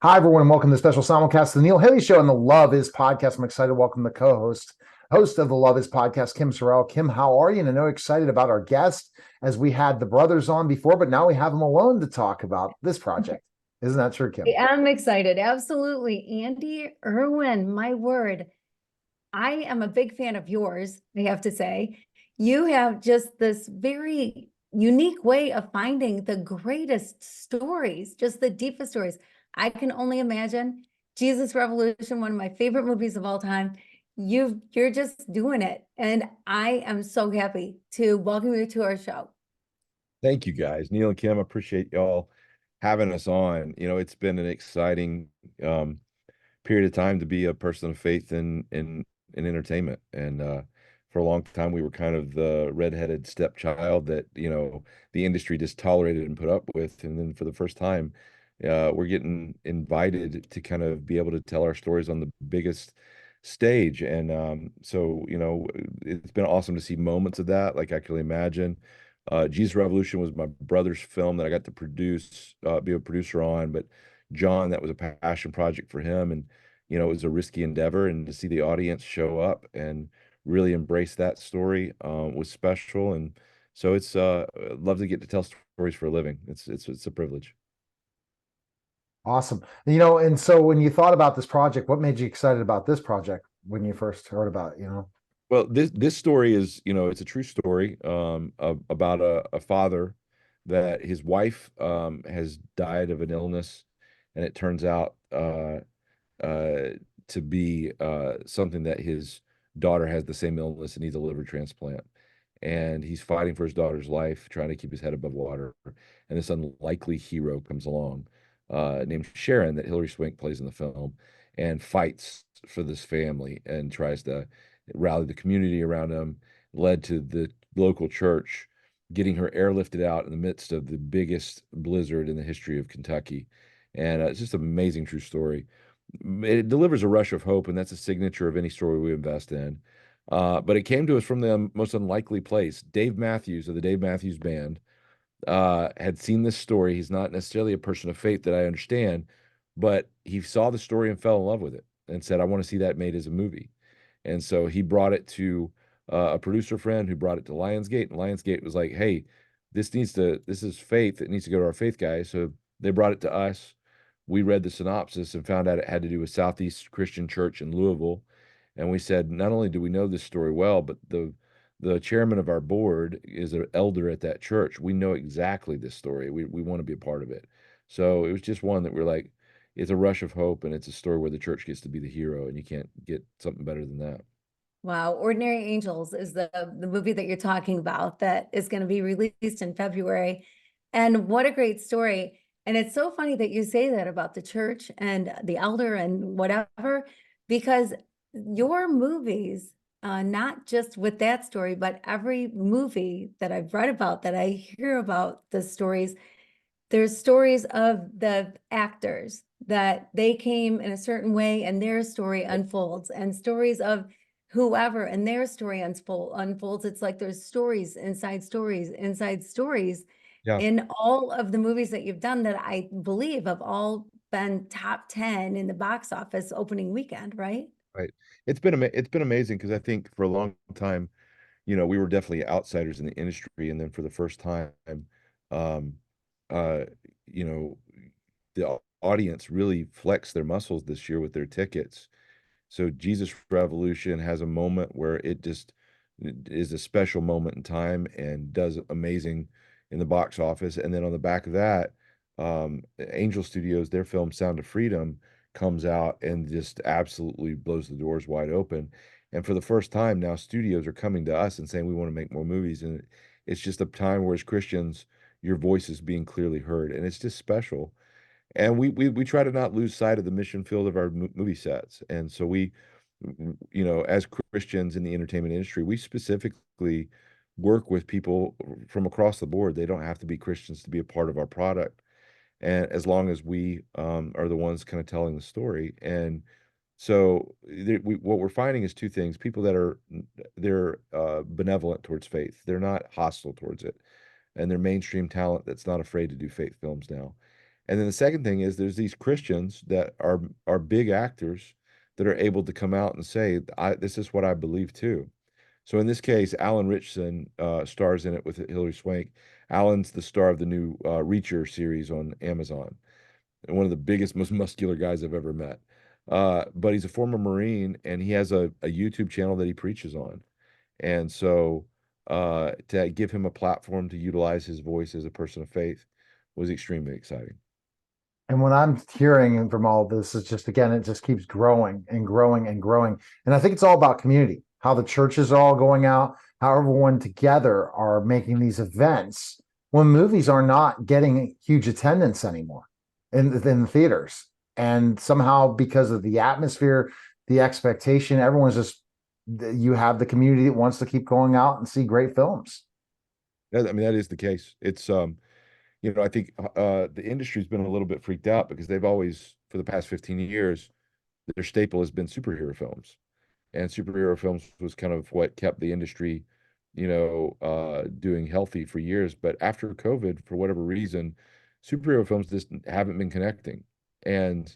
Hi, everyone, and welcome to the special simulcast of the Neil Haley Show and the Love Is podcast. I'm excited to welcome the host of the Love Is podcast, Kim Sorrelle. Kim, how are you? And I know excited about our guest as we had the brothers on before, but now we have them alone to talk about this project. Isn't that true, Kim? I'm excited. Absolutely. Andy Erwin, my word. I am a big fan of yours, I have to say. You have just this very unique way of finding the greatest stories, just the deepest stories. I can only imagine Jesus Revolution, one of my favorite movies of all time. You're just doing it. And I am so happy to welcome you to our show. Thank you guys. Neil and Kim, I appreciate y'all having us on. It's been an exciting period of time to be a person of faith in entertainment. And for a long time we were kind of the redheaded stepchild that, the industry just tolerated and put up with. And then for the first time, we're getting invited to kind of be able to tell our stories on the biggest stage. And so, it's been awesome to see moments of that, like I can imagine. Jesus Revolution was my brother's film that I got to be a producer on, but John, that was a passion project for him. And, it was a risky endeavor, and to see the audience show up and really embrace that story was special. And so it's love to get to tell stories for a living. It's a privilege. Awesome. And so when you thought about this project, what made you excited about this project when you first heard about it? Well, this story is, it's a true story about a father that his wife has died of an illness, and it turns out uh, to be something that his daughter has the same illness and needs a liver transplant. And he's fighting for his daughter's life, trying to keep his head above water. And this unlikely hero comes along, named Sharon, that Hilary Swank plays in the film, and fights for this family and tries to rally the community around him. Led to the local church getting her airlifted out in the midst of the biggest blizzard in the history of Kentucky. And it's just an amazing true story. It delivers a rush of hope, and that's a signature of any story we invest in. But it came to us from the most unlikely place. Dave Matthews of the Dave Matthews Band had seen this story. He's not necessarily a person of faith that I understand, but he saw the story and fell in love with it and said, I want to see that made as a movie. And so he brought it to a producer friend who brought it to Lionsgate, and Lionsgate was like, hey, this is faith. It needs to go to our faith guy. So they brought it to us. We read the synopsis and found out it had to do with Southeast Christian Church in Louisville. And we said, not only do we know this story well, but the chairman of our board is an elder at that church. We know exactly this story. We want to be a part of it. So it was just one that we're like, it's a rush of hope, and it's a story where the church gets to be the hero, and you can't get something better than that. Wow. Ordinary Angels is the movie that you're talking about that is going to be released in February. And what a great story. And it's so funny that you say that about the church and the elder and whatever, because your movies, not just with that story, but every movie that I've read about, that I hear about the stories, there's stories of the actors that they came in a certain way and their story unfolds, and stories of whoever and their story unfolds. It's like there's stories inside stories inside stories Yeah. in all of the movies that you've done that I believe have all been top 10 in the box office opening weekend, right? Right. It's been amazing because I think for a long time, we were definitely outsiders in the industry, and then for the first time, um, uh, you know, the audience really flexed their muscles this year with their tickets. So Jesus Revolution has a moment where it just is a special moment in time and does amazing in the box office. And then on the back of that, Angel Studios, their film Sound of Freedom, comes out and just absolutely blows the doors wide open. And for the first time now, studios are coming to us and saying we want to make more movies. And it's just a time where, as Christians, your voice is being clearly heard, and it's just special. And we try to not lose sight of the mission field of our movie sets. And so as Christians in the entertainment industry, we specifically work with people from across the board. They don't have to be Christians to be a part of our product, and as long as we are the ones kind of telling the story. And so what we're finding is two things: people that they're benevolent towards faith, they're not hostile towards it, and they're mainstream talent that's not afraid to do faith films now. And then the second thing is there's these Christians that are big actors that are able to come out and say, this is what I believe too. So in this case, Alan Ritchson stars in it with Hilary Swank. Alan's the star of the new Reacher series on Amazon, and one of the biggest, most muscular guys I've ever met. But he's a former Marine, and he has a YouTube channel that he preaches on. And so to give him a platform to utilize his voice as a person of faith was extremely exciting. And what I'm hearing from all of this is just, again, it just keeps growing and growing and growing. And I think it's all about community, how the churches are all going out, how everyone together are making these events when movies are not getting huge attendance anymore in the theaters. And somehow, because of the atmosphere, the expectation, everyone's just, you have the community that wants to keep going out and see great films. I mean, that is the case. It's I think the industry's been a little bit freaked out because they've always, for the past 15 years, their staple has been superhero films. And superhero films was kind of what kept the industry, doing healthy for years. But after COVID, for whatever reason, superhero films just haven't been connecting. And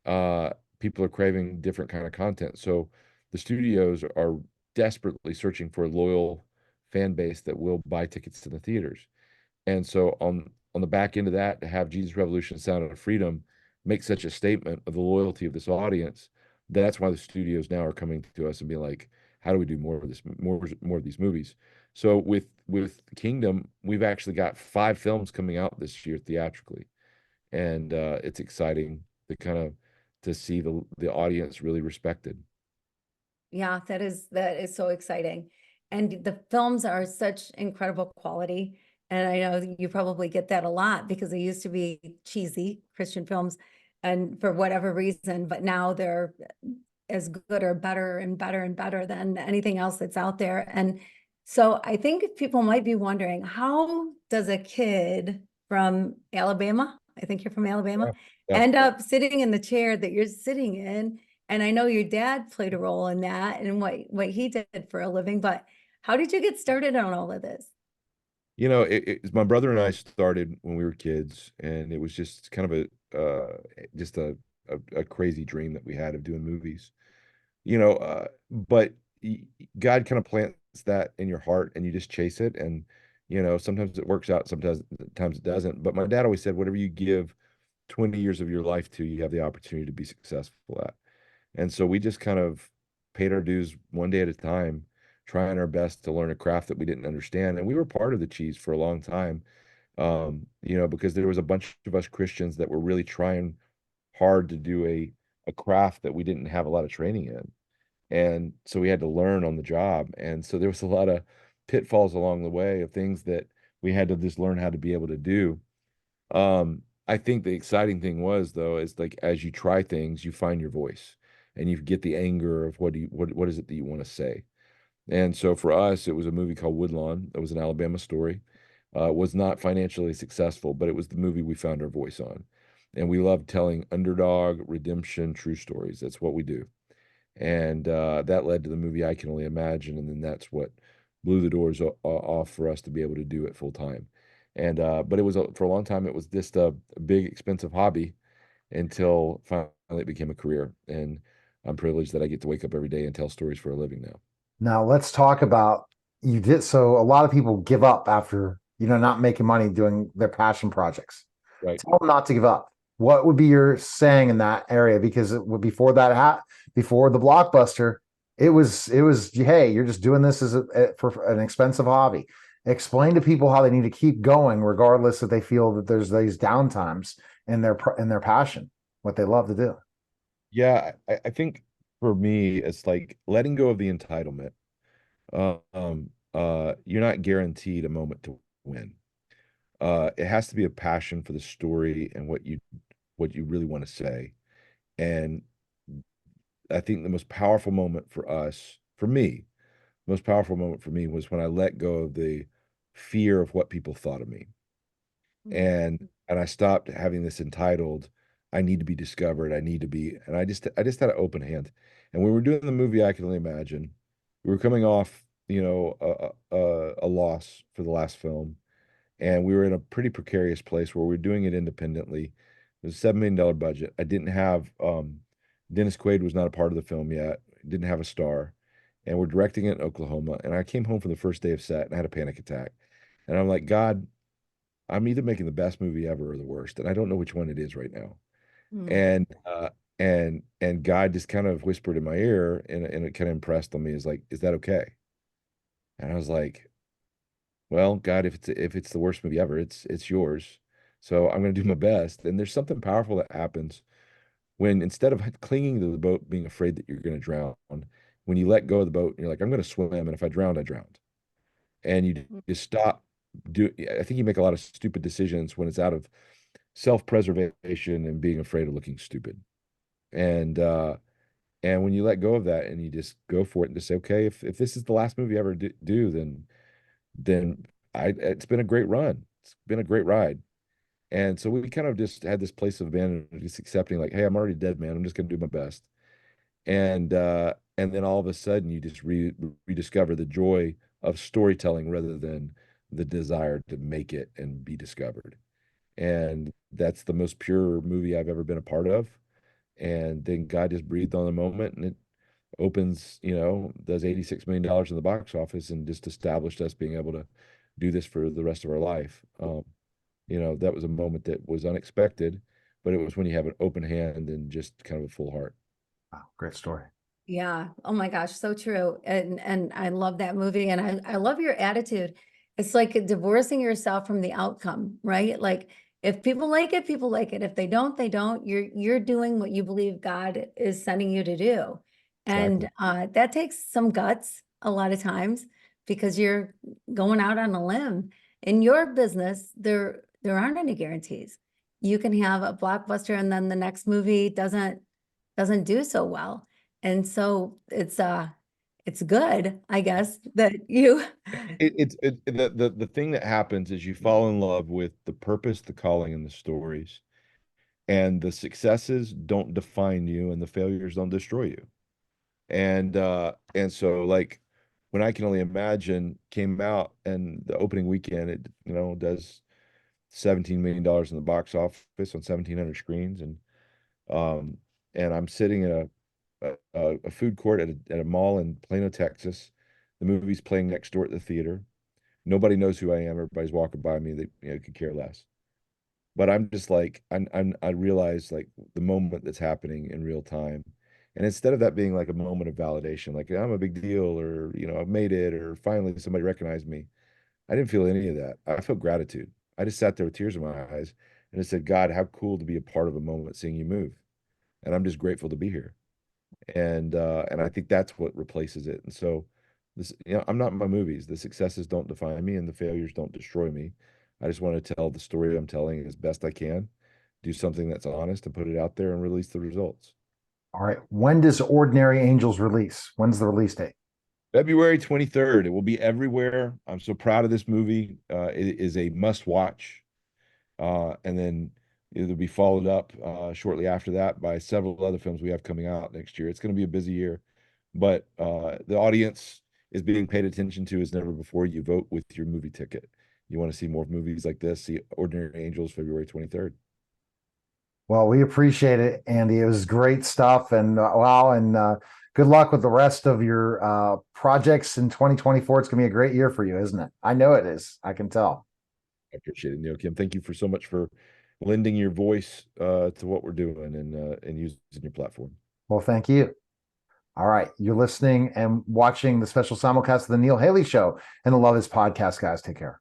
uh, people are craving different kind of content. So the studios are desperately searching for a loyal fan base that will buy tickets to the theaters. And so on the back end of that, to have Jesus Revolution Sound of Freedom make such a statement of the loyalty of this audience, that's why the studios now are coming to us and being like, how do we do more of this, more of these movies? So with Kingdom, we've actually got 5 films coming out this year theatrically, and it's exciting to kind of to see the audience really respected. Yeah, that is so exciting. And the films are such incredible quality. And I know you probably get that a lot because they used to be cheesy Christian films and for whatever reason, but now they're as good or better and better and better than anything else that's out there. And so I think people might be wondering, how does a kid from Alabama, I think you're from Yeah. Alabama, Yeah. end up sitting in the chair that you're sitting in? And I know your dad played a role in that and what he did for a living, but how did you get started on all of this? My brother and I started when we were kids, and it was just kind of just a crazy dream that we had of doing movies. But God kind of plants that in your heart, and you just chase it, and sometimes it works out, sometimes it doesn't. But my dad always said, whatever you give 20 years of your life to, you have the opportunity to be successful at. And so we just kind of paid our dues one day at a time, trying our best to learn a craft that we didn't understand. And we were part of the cheese for a long time, because there was a bunch of us Christians that were really trying hard to do a craft that we didn't have a lot of training in. And so we had to learn on the job. And so there was a lot of pitfalls along the way of things that we had to just learn how to be able to do. I think the exciting thing was though, is like as you try things, you find your voice and you get the anger of what is it that you want to say. And so for us, it was a movie called Woodlawn. That was an Alabama story. Was not financially successful, but it was the movie we found our voice on. And we love telling underdog, redemption, true stories. That's what we do. And that led to the movie I Can Only Imagine. And then that's what blew the doors off for us to be able to do it full time. And but it was for a long time, it was just a big, expensive hobby until finally it became a career. And I'm privileged that I get to wake up every day and tell stories for a living now. Now let's talk about, you did, so a lot of people give up after, not making money doing their passion projects. Right. Tell them not to give up. What would be your saying in that area? Because before before the blockbuster, it was hey, you're just doing this for an expensive hobby. Explain to people how they need to keep going regardless if they feel that there's these downtimes in their passion, what they love to do. Yeah, I think for me, it's like letting go of the entitlement. You're not guaranteed a moment to win. It has to be a passion for the story and what you really want to say. And I think the most powerful moment for us, for me, most powerful moment for me was when I let go of the fear of what people thought of me. And I stopped having this entitled, I need to be discovered, I need to be, and I just had an open hand. And when we were doing the movie I Can Only Imagine, we were coming off, a loss for the last film, and we were in a pretty precarious place where we were doing it independently. It was a $7 million budget. I didn't have Dennis Quaid was not a part of the film yet. Didn't have a star, and we're directing it in Oklahoma. And I came home from the first day of set and I had a panic attack. And I'm like, God, I'm either making the best movie ever or the worst, and I don't know which one it is right now. Mm. And and God just kind of whispered in my ear, and it kind of impressed on me, is like, is that okay? And I was like, well, God, if it's the worst movie ever, it's yours. So I'm going to do my best. And there's something powerful that happens when, instead of clinging to the boat, being afraid that you're going to drown, when you let go of the boat and you're like, I'm going to swim, and if I drown, I drowned. And you just stop. I think you make a lot of stupid decisions when it's out of self-preservation and being afraid of looking stupid. And and when you let go of that and you just go for it and just say, okay, if this is the last movie I ever do, then it's been a great run. It's been a great ride. And so we kind of just had this place of abandonment, just accepting, like, hey, I'm already dead, man. I'm just gonna do my best. And then all of a sudden you just rediscover the joy of storytelling rather than the desire to make it and be discovered. And that's the most pure movie I've ever been a part of. And then God just breathed on the moment, and it opens, does $86 million in the box office, and just established us being able to do this for the rest of our life. That was a moment that was unexpected, but it was when you have an open hand and just kind of a full heart. Wow, great story. Yeah. Oh my gosh, so true. And I love that movie, and I love your attitude. It's like divorcing yourself from the outcome, right? Like, if people like it, people like it. If they don't, they don't. You're doing what you believe God is sending you to do. Exactly. And that takes some guts a lot of times, because you're going out on a limb. In your business, there aren't any guarantees. You can have a blockbuster and then the next movie doesn't do so well. And so it's good, I guess, that you The thing that happens is you fall in love with the purpose, the calling, and the stories, and the successes don't define you, and the failures don't destroy you. And so, like, when I Can Only Imagine came out, and the opening weekend, it does $17 million in the box office on 1,700 screens, um and I'm sitting in a food court at a mall in Plano, Texas. The movie's playing next door at the theater. Nobody knows who I am. Everybody's walking by me. They could care less. But I'm just like, I realize, like, the moment that's happening in real time. And instead of that being like a moment of validation, like I'm a big deal, or I've made it, or finally somebody recognized me, I didn't feel any of that. I felt gratitude. I just sat there with tears in my eyes and I said, God, how cool to be a part of a moment seeing you move. And I'm just grateful to be here. And I think that's what replaces it. And so this, I'm not in my movies. The successes don't define me and the failures don't destroy me. I just want to tell the story I'm telling as best I can, do something that's honest, and put it out there and release the results. All right. When does Ordinary Angels release? When's the release date? February 23rd. It will be everywhere. I'm so proud of this movie. It is a must watch. And then it'll be followed up shortly after that by several other films we have coming out next year. It's going to be a busy year, but the audience is being paid attention to as never before. You vote with your movie ticket. You want to see more movies like this? See Ordinary Angels, February 23rd. Well, we appreciate it, Andy. It was great stuff. And wow. And good luck with the rest of your projects in 2024. It's going to be a great year for you, isn't it? I know it is. I can tell. I appreciate it, Neil Kim. Thank you for so much for lending your voice to what we're doing, and using your platform. Well, thank you. All right. You're listening and watching the special simulcast of the Neil Haley Show and the Love Is podcast, guys. Take care.